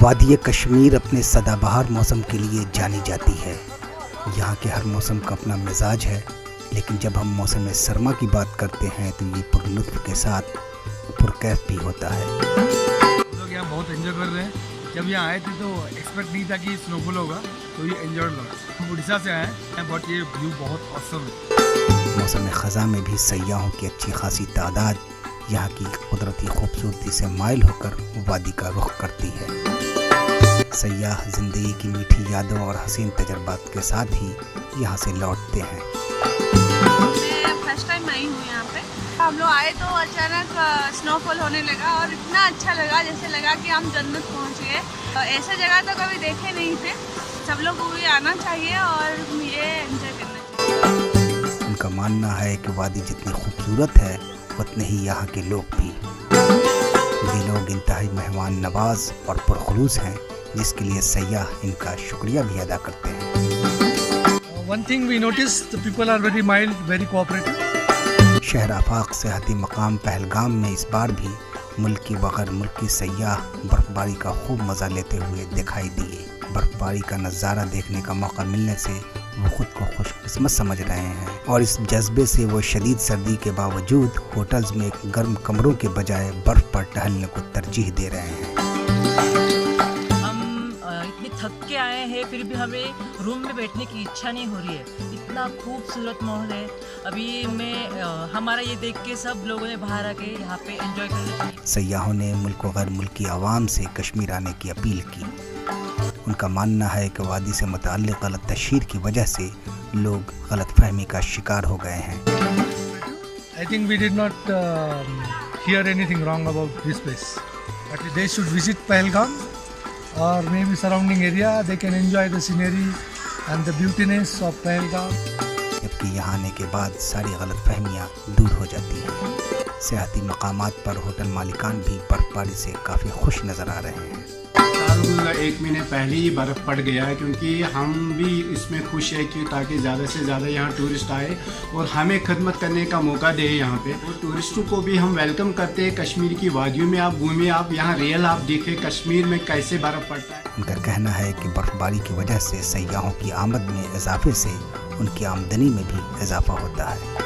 वादी कश्मीर अपने सदाबहार मौसम के लिए जानी जाती है। यहाँ के हर मौसम का अपना मिजाज है, लेकिन जब हम मौसम सरमा की बात करते हैं तो ये पुरलुत्फ के साथ पुरकैफ भी होता है। लोग यहाँ बहुत एंजॉय कर रहे हैं। जब यहाँ आए थे तो एक्सपेक्ट नहीं था कि स्नोफॉल होगा, तो ये एंजॉय लगा। हम उड़ीसा से आए हैं, बट ये व्यू बहुत ऑसम है। मौसम ख़ज़ा में भी सयाहों की अच्छी खासी तादाद यहाँ की कुदरती खूबसूरती से माइल होकर वादी का रुख करती है। सयाह ज़िंदगी की मीठी यादों और हसीन तजर्बात के साथ ही यहाँ से लौटते हैं। मैं फर्स्ट टाइम आई हूँ यहाँ पे। हम लोग आए तो अचानक स्नोफॉल होने लगा और इतना अच्छा लगा, जैसे लगा कि हम जन्नत पहुँच गए। ऐसे जगह तो कभी देखे नहीं थे। सब लोग को भी आना चाहिए और ये एंजॉय करना चाहिए। उनका मानना है कि वादी जितनी खूबसूरत है उतने ही यहाँ के लोग भी। ये लोग इंतहाई मेहमान नवाज और पुरखुलूस हैं, जिसके लिए सयाह इनका शुक्रिया भी अदा करते हैं। One thing we noticed, the people are very mild, very cooperative. शहर आफाक सेहती मकाम पहलगाम में इस बार भी मुल्की बगैर मुल्की सयाह बर्फबारी का खूब मज़ा लेते हुए दिखाई दिए। बर्फबारी का नज़ारा देखने का मौका मिलने से वो खुद को खुशकिस्मत समझ रहे हैं और इस जज्बे से वो शदीद सर्दी के बावजूद होटल्स में गर्म कमरों के बजाय बर्फ पर टहलने को तरजीह दे रहे हैं। इतने थक के आए हैं, फिर भी हमें रूम में बैठने की इच्छा नहीं हो रही है। इतना खूबसूरत माहौल है। अभी हमारा ये देख के सब लोगों ने बाहर आके यहाँ पे एंजॉय करना चाहिए। सयाहों ने मुल्क व गैर मुल्की आवाम से कश्मीर आने की अपील की। उनका मानना है कि वादी से मुताल्लिक़ गलत तशहीर की वजह से लोग गलत फहमी का शिकार हो गए हैं। I think we did not hear anything wrong about this place. But they should visit Pahalgam or maybe surrounding area. They can enjoy the scenery and the beautiness of Pahalgam. जबकि यहाँ आने के बाद सारी गलत फहमियाँ दूर हो जाती हैं। सियाहती मकामात पर होटल मालिकान भी बर्फबारी से काफ़ी खुश नज़र आ रहे हैं। एक महीने पहले ही बर्फ़ पड़ गया है, क्योंकि हम भी इसमें खुश है कि ताकि ज़्यादा से ज़्यादा यहाँ टूरिस्ट आए और हमें खिदमत करने का मौका दे यहाँ पे। और टूरिस्टों को भी हम वेलकम करते हैं। कश्मीर की वादियों में आप घूमिए, आप यहाँ रियल आप देखें कश्मीर में कैसे बर्फ़ पड़ता है। उनका कहना है कि बर्फबारी की वजह से सयाहों की आमद में इजाफे से उनकी आमदनी में भी इजाफा होता है।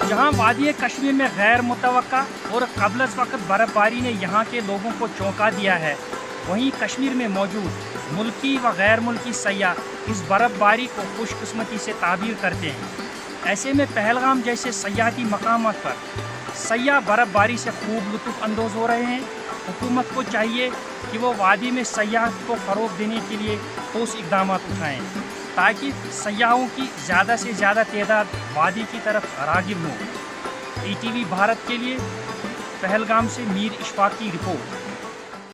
जहाँ वादी कश्मीर में गैर मुतवक्का और क़ब्ल वक्त बर्फ़बारी ने यहाँ के लोगों को चौंका दिया है, वहीं कश्मीर में मौजूद मुल्की व गैर मुल्की सयाह इस बर्फ़बारी को खुशकिस्मती से ताबीर करते हैं। ऐसे में पहलगाम जैसे सयाहती मकामात पर सयाह बर्फ़बारी से खूब लुत्फ़ अंदोज़ हो रहे हैं। हुकूमत को चाहिए कि वो वादी में सयाहत को फ़रोग़ देने के लिए ठोस इक़दाम उठाएँ, ताकि सयाहों की ज़्यादा से ज़्यादा तादाद वादी की तरफ राग़िब हो। ETV भारत के लिए पहलगाम से मीर इशफाक़ की रिपोर्ट।